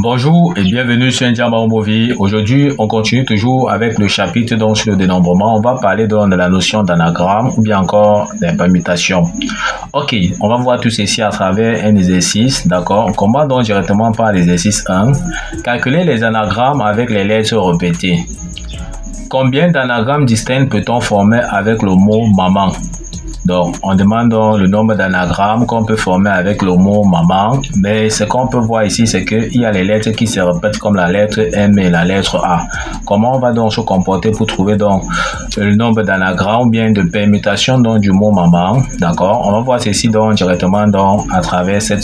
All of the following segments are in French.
Bonjour et bienvenue sur Ndiamba Movie. Aujourd'hui, on continue toujours avec le chapitre donc sur le dénombrement. On va parler donc de la notion d'anagramme ou bien encore des permutations. Ok, on va voir tout ceci à travers un exercice, d'accord? On commence donc directement par l'exercice 1. Calculer les anagrammes avec les lettres répétées. Combien d'anagrammes distincts peut-on former avec le mot maman? Donc, on demande donc le nombre d'anagrammes qu'on peut former avec le mot maman. Mais ce qu'on peut voir ici, c'est qu'il y a les lettres qui se répètent comme la lettre M et la lettre A. Comment on va donc se comporter pour trouver donc le nombre d'anagrammes ou bien de permutations donc du mot maman? D'accord? On va voir ceci donc directement donc à travers cette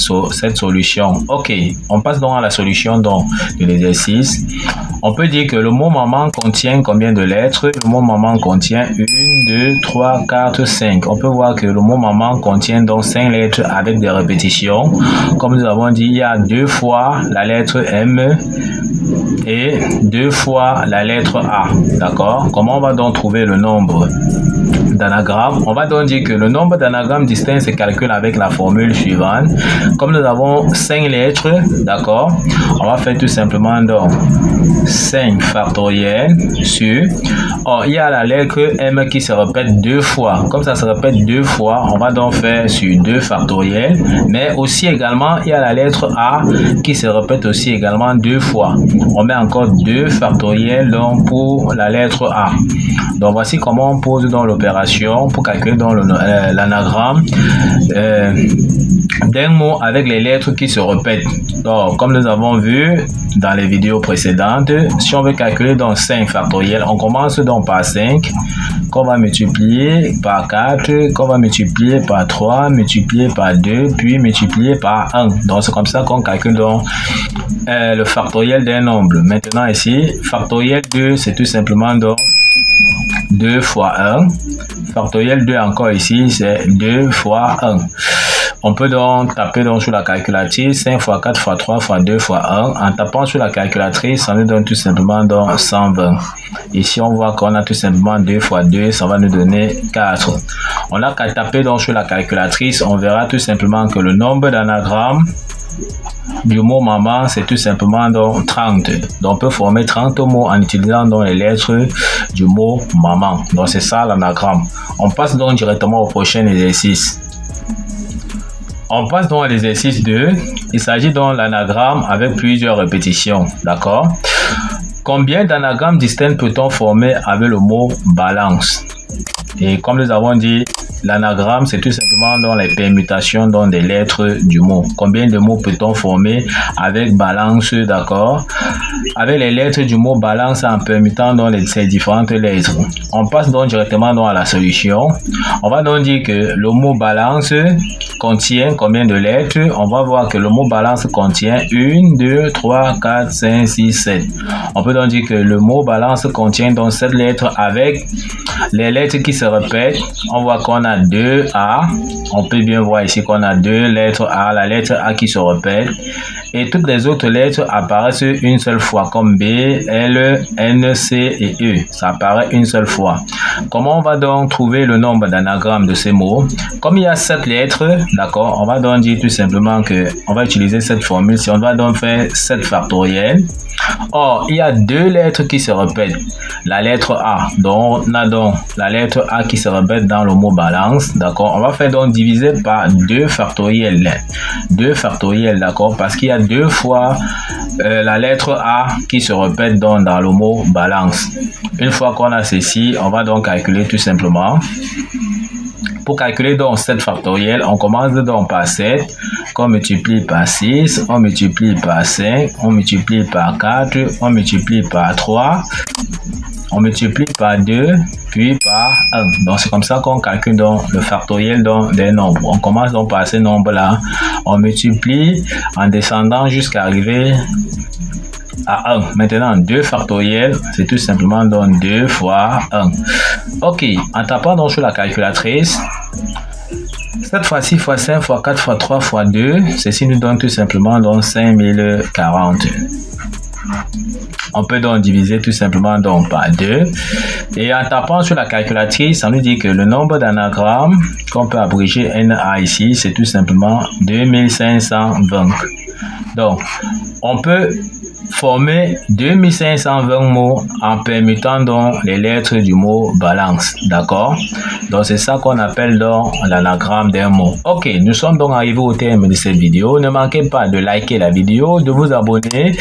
solution. Ok, on passe donc à la solution donc de l'exercice. On peut dire que le mot maman contient combien de lettres? Le mot maman contient 1, 2, 3, 4, 5. On peut voir que le mot maman contient donc 5 lettres avec des répétitions. Comme nous avons dit, il y a 2 fois la lettre M et 2 fois la lettre A. D'accord? Comment on va donc trouver le nombre d'anagrammes? On va donc dire que le nombre d'anagrammes distincts se calcule avec la formule suivante. Comme nous avons 5 lettres, d'accord, on va faire tout simplement donc 5 factoriel sur, il y a la lettre M qui se répète 2 fois. Comme ça se répète 2 fois, on va donc faire sur 2 factoriel. Mais aussi également, il y a la lettre A qui se répète aussi également 2 fois. On met encore 2 factoriel donc pour la lettre A. Donc voici comment on pose dans l'opération pour calculer dans l'anagramme d'un mot avec les lettres qui se répètent. Donc comme nous avons vu dans les vidéos précédentes, si on veut calculer donc 5 factoriel, on commence donc par 5 qu'on va multiplier par 4, qu'on va multiplier par 3, multiplier par 2, puis multiplier par 1. Donc c'est comme ça qu'on calcule donc le factoriel d'un nombre. Maintenant ici, factoriel 2, c'est tout simplement donc 2 fois 1. Factoriel 2 encore ici, c'est 2 fois 1. On peut donc taper donc sur la calculatrice 5 fois 4 fois 3 fois 2 fois 1. En tapant sur la calculatrice, ça nous donne tout simplement donc 120. Ici, on voit qu'on a tout simplement 2 fois 2, ça va nous donner 4. On a qu'à taper donc sur la calculatrice, on verra tout simplement que le nombre d'anagrammes du mot maman, c'est tout simplement donc 30. Donc on peut former 30 mots en utilisant donc les lettres du mot maman. Donc c'est ça l'anagramme. On passe donc directement au prochain exercice. On passe donc à l'exercice 2. Il s'agit donc l'anagramme avec plusieurs répétitions. D'accord? Combien d'anagrammes distincts peut-on former avec le mot balance? Et comme nous avons dit, l'anagramme, c'est tout simplement dans les permutations dans des lettres du mot. Combien de mots peut-on former avec balance, d'accord? Avec les lettres du mot balance en permutant dans ces différentes lettres. On passe donc directement dans la solution. On va donc dire que le mot balance contient combien de lettres? On va voir que le mot balance contient 1, 2, 3, 4, 5, 6, 7. On peut donc dire que le mot balance contient donc 7 lettres avec les lettres qui se répètent. On voit qu'on a 2 A. On peut bien voir ici qu'on a 2 lettres A, la lettre A qui se répète. Et toutes les autres lettres apparaissent une seule fois, comme B, L, N, C et E. Ça apparaît une seule fois. Comment on va donc trouver le nombre d'anagrammes de ces mots? Comme il y a 7 lettres, d'accord, on va donc dire tout simplement que on va utiliser cette formule. Si on va donc faire 7 factoriel. Or, il y a 2 lettres qui se répètent. La lettre A. Donc, on a donc la lettre A qui se répète dans le mot balance. D'accord. On va faire donc diviser par 2 factoriel. 2 factoriel, d'accord. Parce qu'il y a 2 fois la lettre A qui se répète donc dans le mot balance. Une fois qu'on a ceci, on va donc calculer tout simplement. Pour calculer donc 7 factoriel, on commence donc par 7, qu'on multiplie par 6, on multiplie par 5, on multiplie par 4, on multiplie par 3, on multiplie par 2, puis par 1. Donc c'est comme ça qu'on calcule donc le factoriel donc des nombres. On commence donc par ces nombres-là, on multiplie en descendant jusqu'à arriver à 1. Maintenant, 2 factoriel, c'est tout simplement donc 2 fois 1. Ok, en tapant donc sur la calculatrice, 7 fois 6 fois 5 fois 4 fois 3 fois 2, ceci nous donne tout simplement donc 5040. On peut donc diviser tout simplement donc par 2. Et en tapant sur la calculatrice, ça nous dit que le nombre d'anagrammes qu'on peut abréger NA ici, c'est tout simplement 2520. Donc, on peut former 2520 mots en permutant donc les lettres du mot balance. D'accord? Donc, c'est ça qu'on appelle donc l'anagramme d'un mot. Ok, nous sommes donc arrivés au terme de cette vidéo. Ne manquez pas de liker la vidéo, de vous abonner,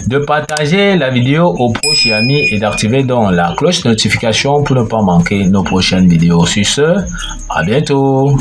de partager la vidéo aux proches et amis et d'activer donc la cloche de notification pour ne pas manquer nos prochaines vidéos. Sur ce, à bientôt.